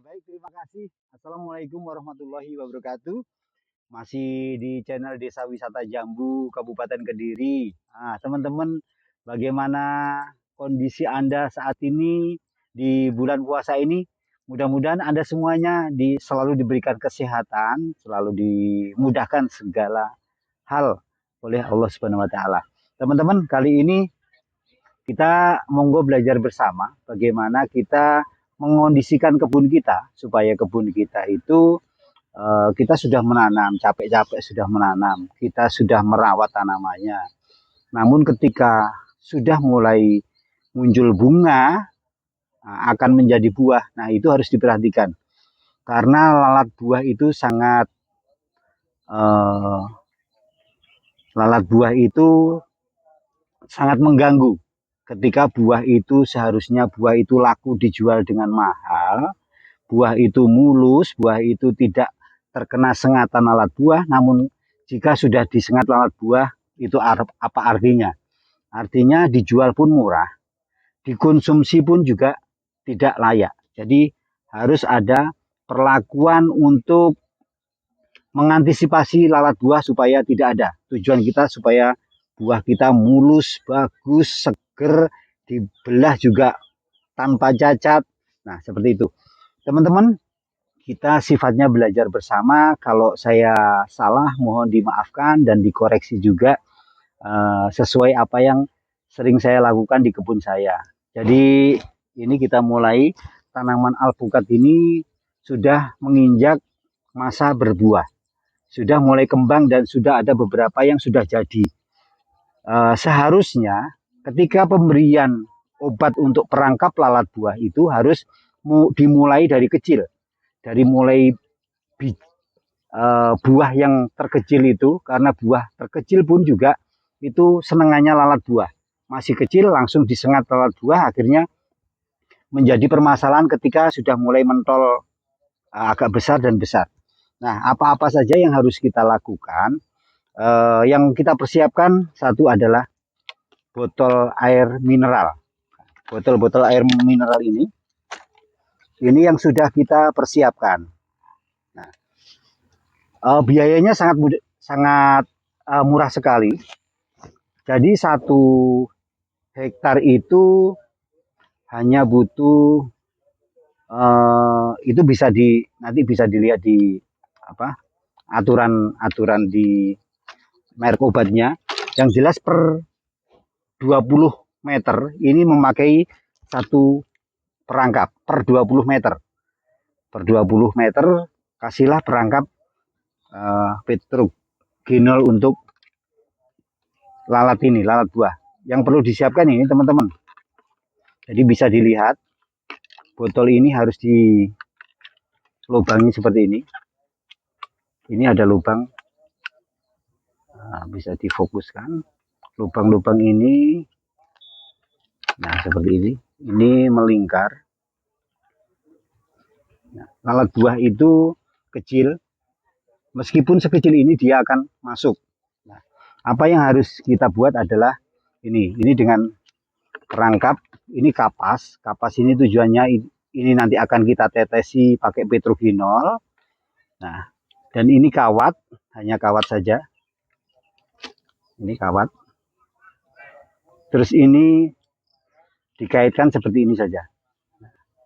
Baik, terima kasih. Assalamualaikum warahmatullahi wabarakatuh. Masih di channel Desa Wisata Jambu, Kabupaten Kediri. Nah, teman-teman, bagaimana kondisi Anda saat ini di bulan puasa ini? Mudah-mudahan Anda semuanya selalu diberikan kesehatan, selalu dimudahkan segala hal oleh Allah Subhanahu wa taala. Teman-teman, kali ini kita monggo belajar bersama bagaimana kita mengondisikan kebun kita supaya kebun kita itu kita sudah menanam, capek-capek sudah menanam, kita sudah merawat tanamannya. Namun ketika sudah mulai muncul bunga, akan menjadi buah. Nah, itu harus diperhatikan. Karena lalat buah itu eh, lalat buah itu sangat mengganggu. Ketika buah itu seharusnya buah itu laku dijual dengan mahal, buah itu mulus, buah itu tidak terkena sengatan lalat buah, namun jika sudah disengat lalat buah, itu apa artinya? Artinya dijual pun murah, dikonsumsi pun juga tidak layak. Jadi harus ada perlakuan untuk mengantisipasi lalat buah supaya tidak ada. Tujuan kita supaya buah kita mulus, bagus, seger, dibelah juga tanpa cacat. Nah, seperti itu. Teman-teman, kita sifatnya belajar bersama. Kalau saya salah, mohon dimaafkan dan dikoreksi juga sesuai apa yang sering saya lakukan di kebun saya. Jadi ini kita mulai tanaman alpukat ini sudah menginjak masa berbuah, sudah mulai kembang dan sudah ada beberapa yang sudah jadi. Seharusnya ketika pemberian obat untuk perangkap lalat buah itu harus dimulai dari kecil, dari mulai buah yang terkecil itu, karena buah terkecil pun juga itu senengannya lalat buah. Masih kecil langsung disengat lalat buah, akhirnya menjadi permasalahan ketika sudah mulai mentol agak besar dan besar. Nah, apa-apa saja yang harus kita lakukan? Yang kita persiapkan satu adalah botol air mineral. Botol-botol air mineral ini yang sudah kita persiapkan. Nah, biayanya sangat murah sekali. Jadi 1 hektar itu hanya butuh itu nanti bisa dilihat di aturan di merek obatnya. Yang jelas per 20 meter ini memakai 1 perangkap per 20 meter. Per 20 meter kasihlah perangkap petrogenol untuk lalat buah. Yang perlu disiapkan ini teman-teman. Jadi bisa dilihat botol ini harus dilubangi seperti ini. Ini ada lubang, bisa difokuskan lubang-lubang ini. Nah, seperti ini melingkar. Nah, lalat buah itu kecil, meskipun sekecil ini dia akan masuk. Nah, apa yang harus kita buat adalah ini dengan perangkap, ini kapas ini tujuannya ini nanti akan kita tetesi pakai petrogenol. Nah, dan ini kawat, hanya kawat saja. Ini kawat. Terus ini dikaitkan seperti ini saja.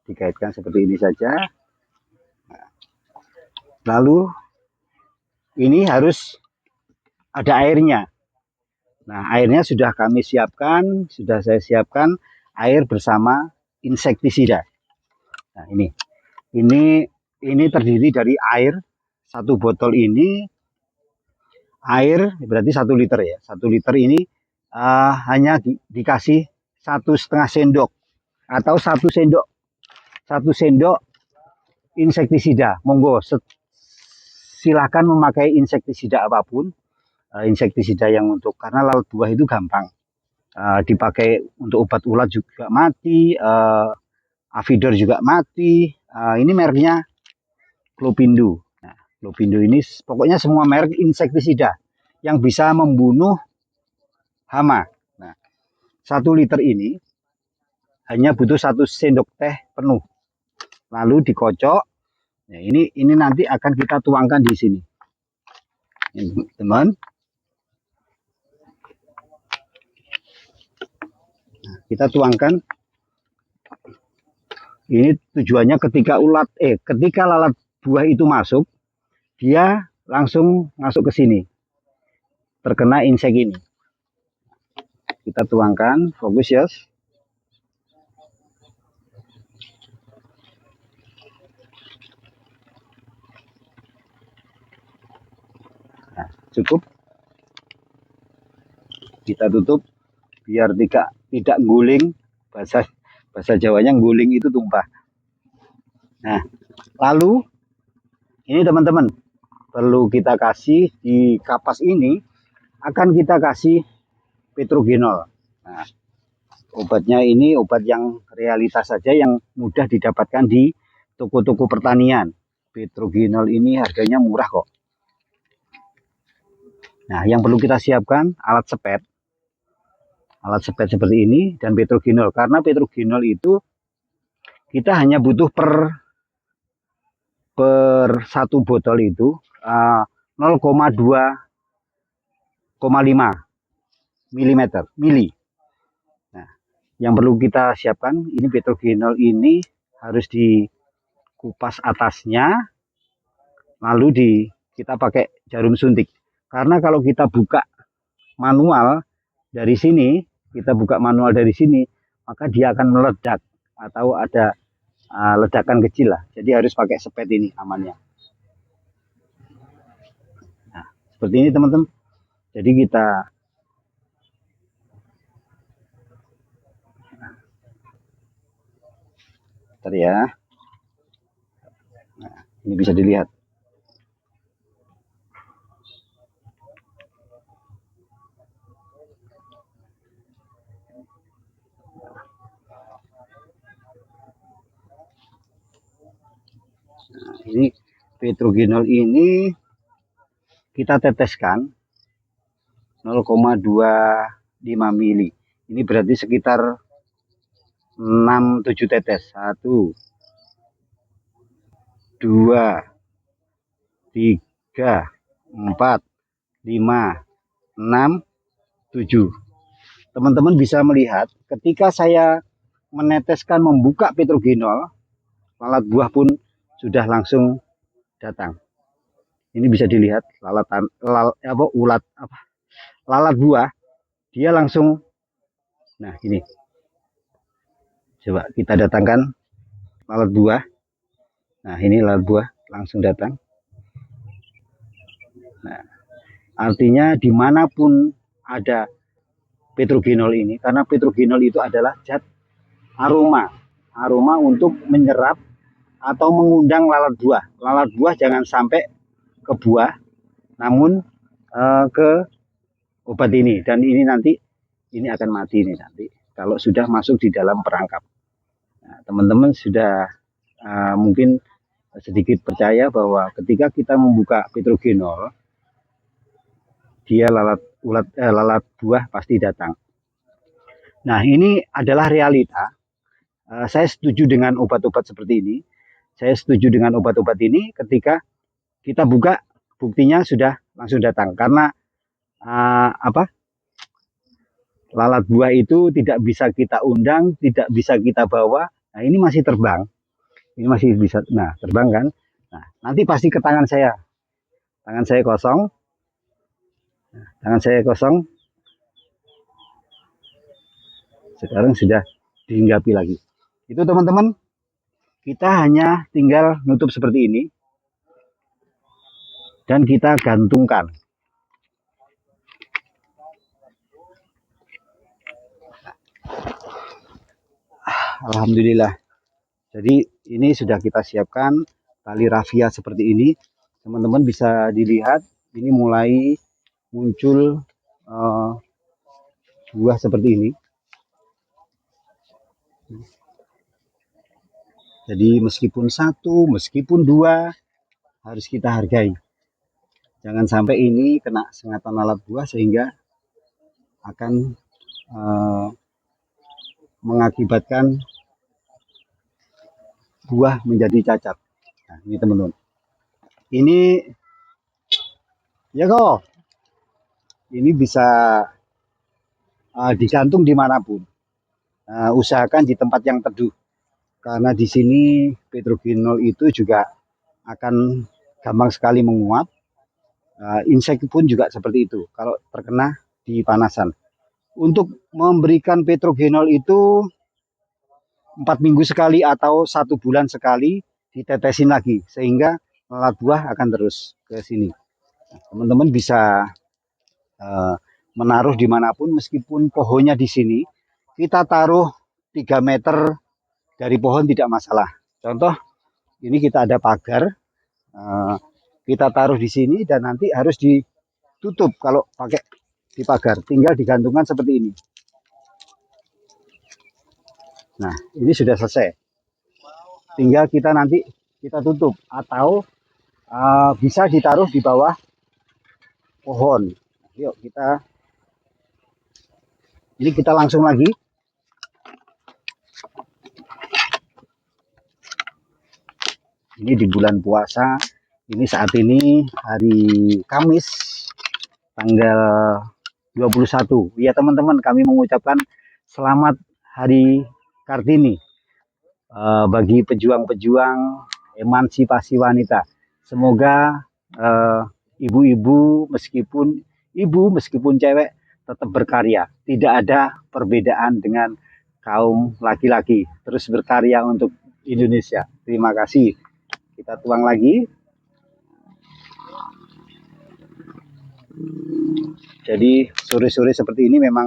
Dikaitkan seperti ini saja. Lalu ini harus ada airnya. Nah, airnya sudah kami siapkan, sudah saya siapkan air bersama insektisida. Nah, ini terdiri dari air. 1 botol ini air berarti 1 liter ya. 1 liter ini hanya dikasih 1,5 sendok atau 1 sendok insektisida. Monggo silahkan memakai insektisida apapun. Insektisida yang karena lalat buah itu gampang dipakai untuk obat ulat juga mati, avidor juga mati. Ini mereknya Clopindo. Nah, Clopindo ini pokoknya semua merek insektisida yang bisa membunuh hama. Nah, 1 liter ini hanya butuh 1 sendok teh penuh. lalu dikocok. Nah, ini nanti akan kita tuangkan di sini. Ini, teman. Nah, kita tuangkan. Ini tujuannya ketika lalat buah itu masuk, dia langsung masuk ke sini. Terkena insek ini. Kita tuangkan, fokus ya. Nah, cukup. Kita tutup biar tidak guling. Bahasa Jawanya guling itu tumpah. Nah, lalu ini teman-teman perlu kita kasih di kapas ini, akan kita kasih petrogenol. Nah, obatnya ini obat yang realitas saja, yang mudah didapatkan di toko-toko pertanian. Petrogenol ini harganya murah kok. Nah, yang perlu kita siapkan alat sepet seperti ini dan petrogenol. Karena petrogenol itu kita hanya butuh per satu botol itu 0,2,5 mili. Nah, yang perlu kita siapkan ini petrogenol ini harus dikupas atasnya, lalu kita pakai jarum suntik. Karena kalau kita buka manual dari sini, maka dia akan meledak atau ada ledakan kecil lah. Jadi harus pakai sepet ini amannya. Nah, seperti ini teman-teman. Jadi kita bentar ya. Nah, ini bisa dilihat. Nah, ini petrogenol ini kita teteskan 0,25 mili. Ini berarti sekitar 6-7 tetes. 1, 2, 3, 4, 5, 6, 7. Teman-teman bisa melihat ketika saya meneteskan, membuka petrogenol, lalat buah pun sudah langsung datang. Ini bisa dilihat lalat buah, dia langsung. Nah, ini coba kita datangkan lalat buah. Nah, ini lalat buah langsung datang. Nah, artinya dimanapun ada petrogenol ini, karena petrogenol itu adalah zat aroma untuk menyerap atau mengundang lalat buah. Lalat buah jangan sampai ke buah, namun ke obat ini. Dan ini nanti ini akan mati nih nanti kalau sudah masuk di dalam perangkap. Nah, teman-teman sudah mungkin sedikit percaya bahwa ketika kita membuka petrogenol, dia lalat buah pasti datang. Nah, ini adalah realita. Saya setuju dengan obat-obat seperti ini. Saya setuju dengan obat-obat ini ketika kita buka, buktinya sudah langsung datang. Karena lalat buah itu tidak bisa kita undang, tidak bisa kita bawa. Nah, ini masih terbang. Ini masih bisa, nah terbang kan. Nah, nanti pasti ke tangan saya. Tangan saya kosong. Nah, tangan saya kosong. Sekarang sudah dihinggapi lagi. Itu teman-teman, kita hanya tinggal nutup seperti ini. Dan kita gantungkan. Alhamdulillah. Jadi ini sudah kita siapkan tali rafia seperti ini. Teman-teman bisa dilihat ini mulai muncul buah seperti ini. Jadi meskipun satu, meskipun dua, harus kita hargai. Jangan sampai ini kena sengatan lalat buah sehingga akan mengakibatkan buah menjadi cacat. Nah, ini teman-teman. Ini ya kok, ini bisa digantung dimanapun. Usahakan di tempat yang teduh. Karena di sini petrogenol itu juga akan gampang sekali menguap. Insek pun juga seperti itu kalau terkena di panasan. Untuk memberikan petrogenol itu 4 minggu sekali atau 1 bulan sekali ditetesin lagi sehingga lalat buah akan terus ke sini. Teman-teman bisa menaruh dimanapun meskipun pohonnya di sini kita taruh 3 meter dari pohon tidak masalah. Contoh ini kita ada pagar, kita taruh di sini dan nanti harus ditutup kalau pakai di pagar, tinggal digantungkan seperti ini. Nah ini sudah selesai, tinggal kita nanti kita tutup atau bisa ditaruh di bawah pohon. Yuk ini kita langsung lagi. Ini di bulan puasa. Ini saat ini hari Kamis tanggal 21. Ya teman-teman, kami mengucapkan selamat Hari Kartini bagi pejuang-pejuang emansipasi wanita. Semoga ibu-ibu meskipun cewek tetap berkarya. Tidak ada perbedaan dengan kaum laki-laki. Terus berkarya untuk Indonesia. Terima kasih. Kita tuang lagi. Jadi sore-sore seperti ini memang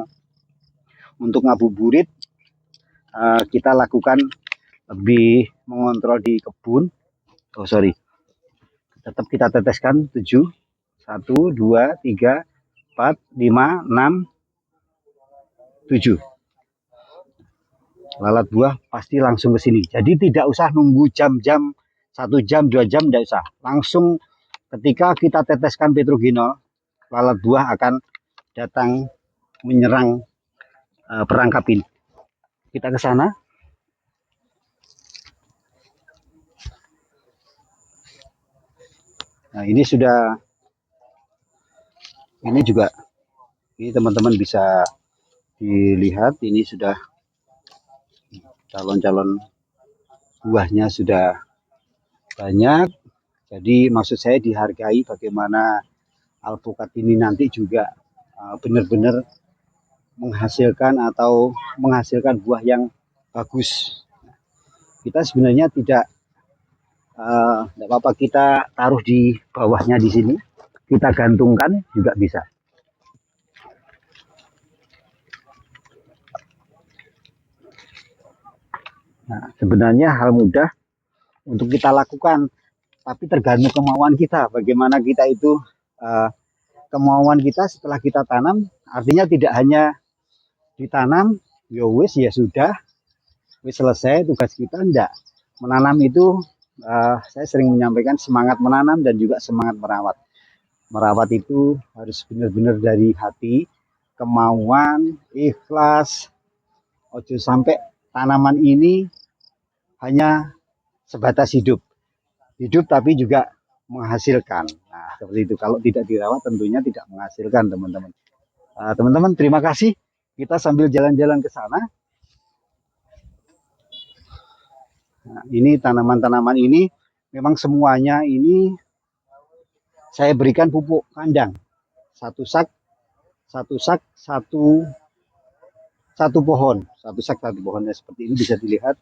untuk ngabuburit kita lakukan lebih mengontrol di kebun. Oh sorry. Tetap kita teteskan 7. 1, 2, 3, 4, 5, 6, 7. Lalat buah pasti langsung ke sini. Jadi tidak usah nunggu jam-jam, 1 jam, 2 jam, tidak usah. Langsung ketika kita teteskan petrogenol, lalat buah akan datang menyerang perangkap ini. Kita ke sana. Nah ini sudah, ini juga, ini teman-teman bisa dilihat, ini sudah calon-calon buahnya sudah banyak. Jadi maksud saya dihargai bagaimana alpukat ini nanti juga benar-benar menghasilkan buah yang bagus. Kita sebenarnya tidak apa-apa kita taruh di bawahnya di sini, kita gantungkan juga bisa. Nah, sebenarnya hal mudah untuk kita lakukan, tapi tergantung kemauan kita. Bagaimana kita itu kemauan kita setelah kita tanam, artinya tidak hanya ditanam, ya sudah, wis selesai tugas kita. Enggak, menanam itu saya sering menyampaikan semangat menanam dan juga semangat merawat. Merawat itu harus benar-benar dari hati, kemauan, ikhlas. Ojo sampai tanaman ini hanya sebatas hidup tapi juga menghasilkan. Nah, seperti itu. Kalau tidak dirawat tentunya tidak menghasilkan, teman-teman. Teman-teman, terima kasih. Kita sambil jalan-jalan ke sana. Nah, ini tanaman-tanaman ini memang semuanya ini saya berikan pupuk kandang. Satu sak, satu pohon. Satu sak, satu pohonnya seperti ini bisa dilihat.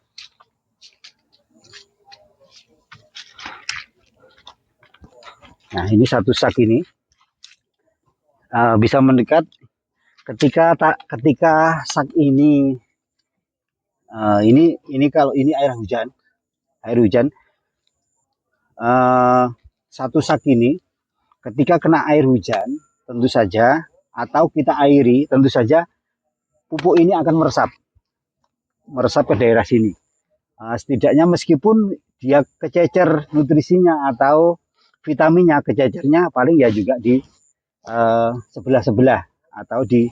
Nah, ini satu sak ini bisa mendekat ketika sak ini kalau ini air hujan satu sak ini ketika kena air hujan tentu saja atau kita airi tentu saja pupuk ini akan meresap ke daerah sini. Setidaknya meskipun dia kececer nutrisinya atau vitaminnya, kececernya paling ya juga di sebelah-sebelah atau di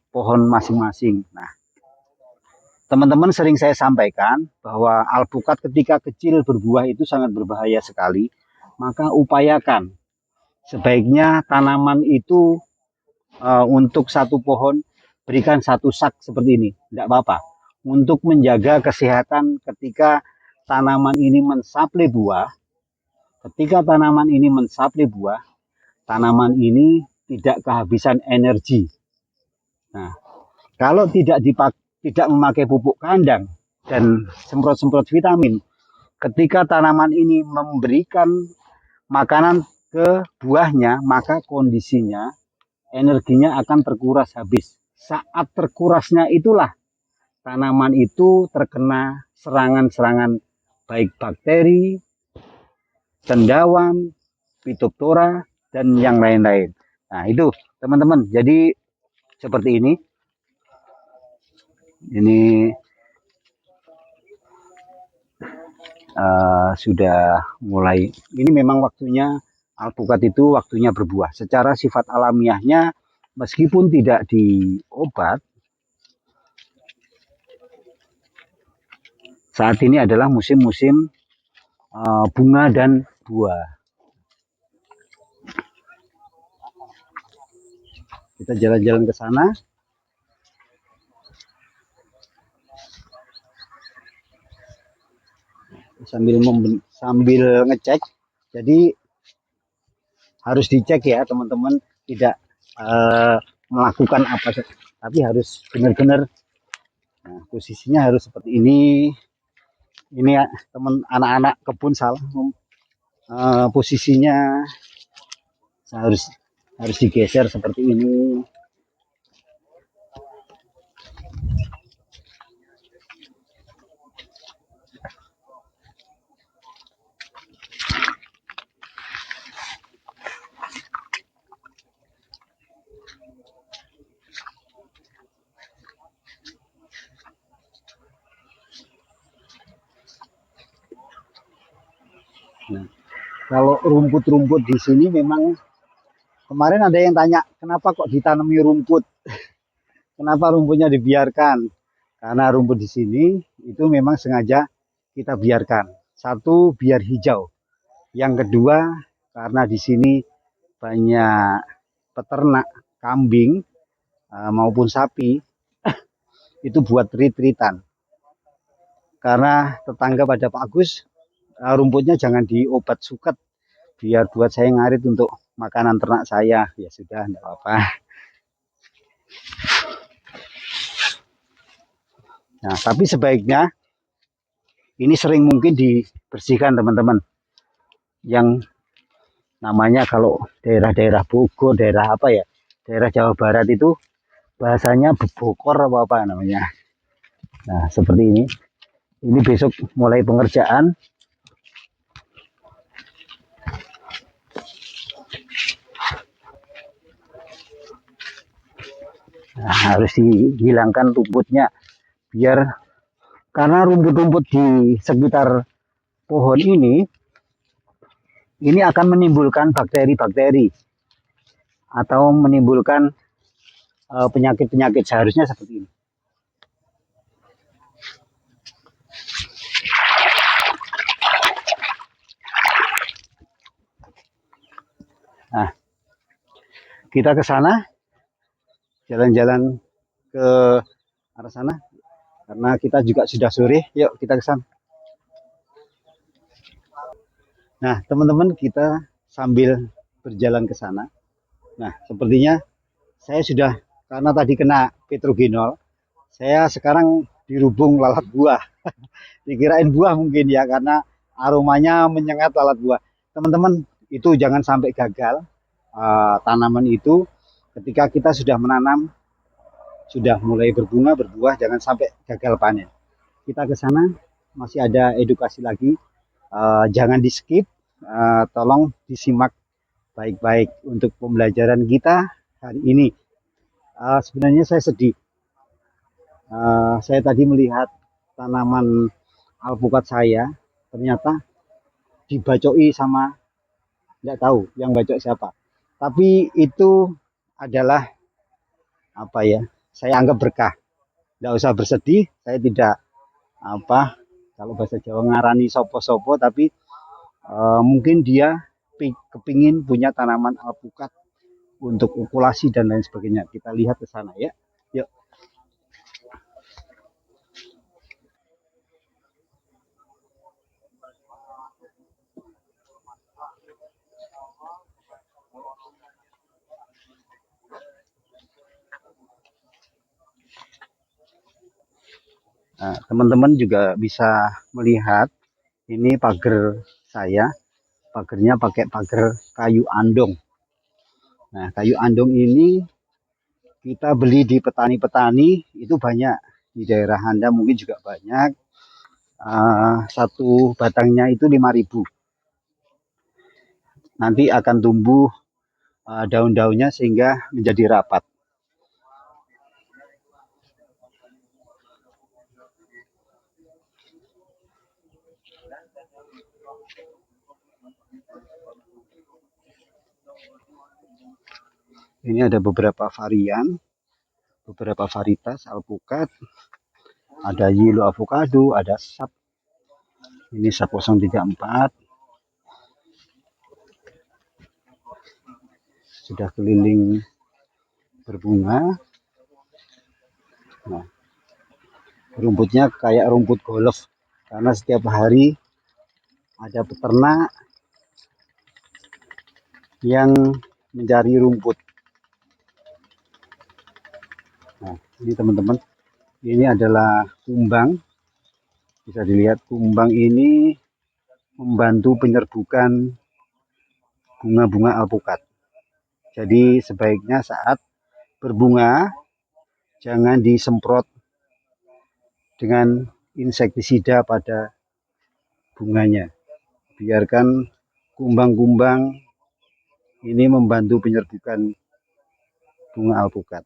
pohon masing-masing. Nah, teman-teman sering saya sampaikan bahwa alpukat ketika kecil berbuah itu sangat berbahaya sekali. Maka upayakan sebaiknya tanaman itu untuk satu pohon berikan satu sak seperti ini, tidak apa-apa. Untuk menjaga kesehatan ketika tanaman ini mensaplai buah, tanaman ini tidak kehabisan energi. Nah, kalau tidak memakai pupuk kandang dan semprot-semprot vitamin, ketika tanaman ini memberikan makanan ke buahnya, maka kondisinya energinya akan terkuras habis. Saat terkurasnya itulah tanaman itu terkena serangan-serangan baik bakteri, cendawan, phytophthora, dan yang lain-lain. Nah itu teman-teman, jadi seperti ini. Ini sudah mulai, ini memang waktunya alpukat itu waktunya berbuah. Secara sifat alamiahnya meskipun tidak diobat, saat ini adalah musim-musim bunga dan buah. Kita jalan-jalan ke sana. Sambil ngecek. Jadi harus dicek ya teman-teman, tidak melakukan apa saja, tapi harus benar-benar. Nah, posisinya harus seperti ini. Ini ya teman, anak-anak kebun salah posisinya, harus digeser seperti ini. Nah, kalau rumput-rumput di sini memang kemarin ada yang tanya kenapa kok ditanami rumput, kenapa rumputnya dibiarkan? Karena rumput di sini itu memang sengaja kita biarkan. Satu, biar hijau. Yang kedua, karena di sini banyak peternak kambing maupun sapi, itu buat rit-ritan. Karena tetangga pada Pak Agus, rumputnya jangan diobat suket, biar buat saya ngarit untuk makanan ternak saya. Ya sudah, tidak apa-apa. Nah, tapi sebaiknya ini sering mungkin dibersihkan teman-teman. Yang namanya kalau daerah-daerah Bogor, daerah apa ya, daerah Jawa Barat itu bahasanya bebokor apa namanya. Nah seperti ini. Ini besok mulai pengerjaan. Nah, harus dihilangkan rumputnya, biar karena rumput-rumput di sekitar pohon ini akan menimbulkan bakteri-bakteri atau menimbulkan penyakit-penyakit. Seharusnya seperti ini. Nah, kita ke sana, jalan-jalan ke arah sana, karena kita juga sudah sore. Yuk kita ke sana. Nah, teman-teman, kita sambil berjalan ke sana. Nah, sepertinya saya sudah, karena tadi kena petrogenol, saya sekarang dirubung lalat buah. Dikirain buah mungkin ya, karena aromanya menyengat lalat buah. Teman-teman, itu jangan sampai gagal. Tanaman itu ketika kita sudah menanam, sudah mulai berbunga, berbuah, jangan sampai gagal panen. Kita ke sana, masih ada edukasi lagi. Jangan di skip, tolong disimak baik-baik untuk pembelajaran kita hari ini. Sebenarnya saya sedih. Saya tadi melihat tanaman alpukat saya, ternyata dibacoi sama, tidak tahu yang bacok siapa. Tapi itu adalah apa ya? Saya anggap berkah. Tidak usah bersedih, saya tidak apa kalau bahasa Jawa ngarani sopo-sopo, tapi mungkin dia kepingin punya tanaman alpukat untuk okulasi dan lain sebagainya. Kita lihat ke sana ya. Yuk. Nah, teman-teman juga bisa melihat ini pagar saya. Pagernya pakai pagar kayu andong. Nah, kayu andong ini kita beli di petani-petani itu banyak. Di daerah Anda mungkin juga banyak. Satu batangnya itu 5.000. Nanti akan tumbuh daun-daunnya sehingga menjadi rapat. Ini ada beberapa varian, beberapa varietas alpukat. Ada yellow avocado, ada sap. Ini sap 034. Sudah keliling berbunga. Nah, rumputnya kayak rumput golf karena setiap hari ada peternak yang mencari rumput. Nah, ini teman-teman, ini adalah kumbang. Bisa dilihat kumbang ini membantu penyerbukan bunga-bunga alpukat. Jadi sebaiknya saat berbunga jangan disemprot dengan insektisida pada bunganya. Biarkan kumbang-kumbang ini membantu penyerbukan bunga alpukat.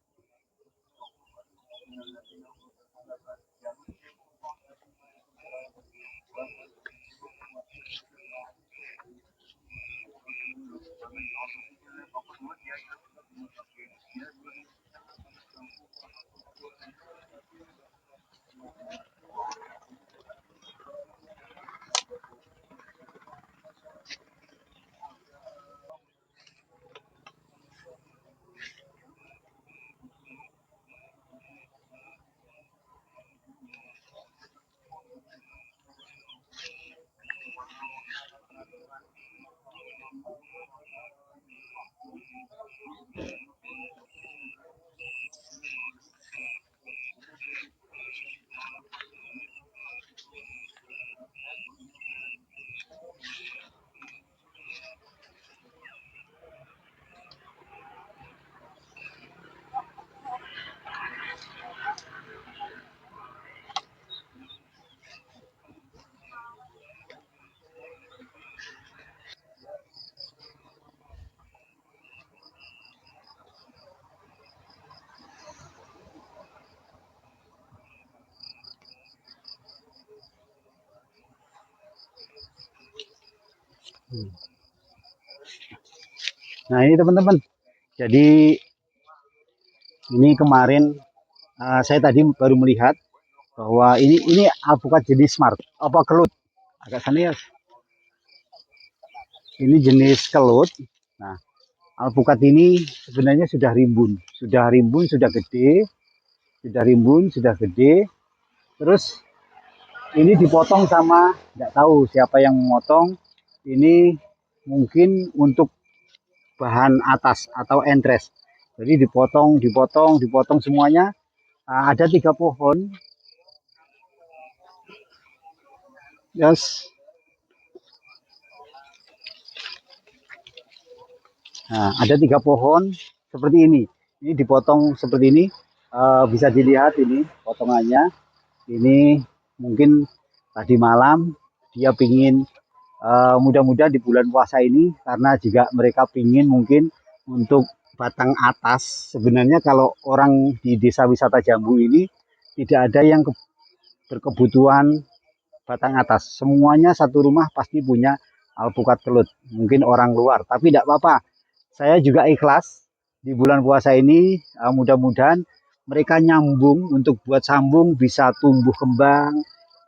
Nah ini teman-teman, jadi ini kemarin saya tadi baru melihat bahwa ini alpukat jenis smart, apa kelut, agak sana ya. Ini jenis kelut. Nah, alpukat ini sebenarnya sudah rimbun, sudah gede, sudah rimbun, sudah gede. Terus ini dipotong sama, nggak tahu siapa yang memotong. Ini mungkin untuk bahan atas atau entres. Jadi dipotong, dipotong, dipotong semuanya. Ada 3 pohon. Yes. Nah, ada 3 pohon seperti ini. Ini dipotong seperti ini. Bisa dilihat ini potongannya. Ini mungkin tadi malam dia pingin mudah-mudahan di bulan puasa ini, karena juga mereka pingin mungkin untuk batang atas. Sebenarnya kalau orang di desa wisata Jambu ini tidak ada yang berkebutuhan batang atas. Semuanya satu rumah pasti punya alpukat kelut. Mungkin orang luar, tapi tidak apa-apa. Saya juga ikhlas di bulan puasa ini, mudah-mudahan mereka nyambung untuk buat sambung, bisa tumbuh kembang,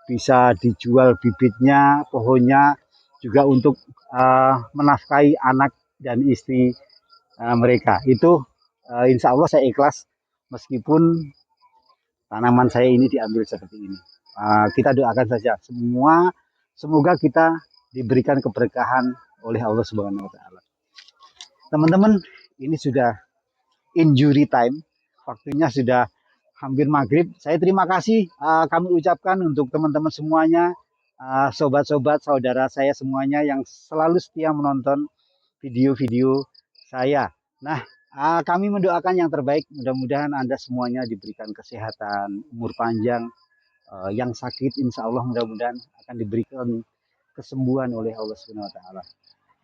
bisa dijual bibitnya, pohonnya, juga untuk menafkahi anak dan istri mereka. Itu insya Allah saya ikhlas meskipun tanaman saya ini diambil seperti ini. Kita doakan saja semua, semoga kita diberikan keberkahan oleh Allah Subhanahu Wa Taala. Teman-teman, ini sudah injury time, waktunya sudah hampir maghrib. Saya terima kasih kami ucapkan untuk teman-teman semuanya, sobat-sobat, saudara saya semuanya yang selalu setia menonton video-video saya. Nah, kami mendoakan yang terbaik. Mudah-mudahan Anda semuanya diberikan kesehatan, umur panjang. Yang sakit, insya Allah mudah-mudahan akan diberikan kesembuhan oleh Allah Subhanahu Wa Taala.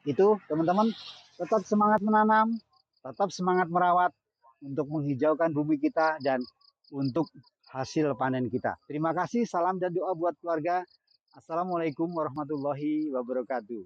Itu teman-teman, tetap semangat menanam, tetap semangat merawat untuk menghijaukan bumi kita dan untuk hasil panen kita. Terima kasih, salam dan doa buat keluarga. Assalamualaikum warahmatullahi wabarakatuh.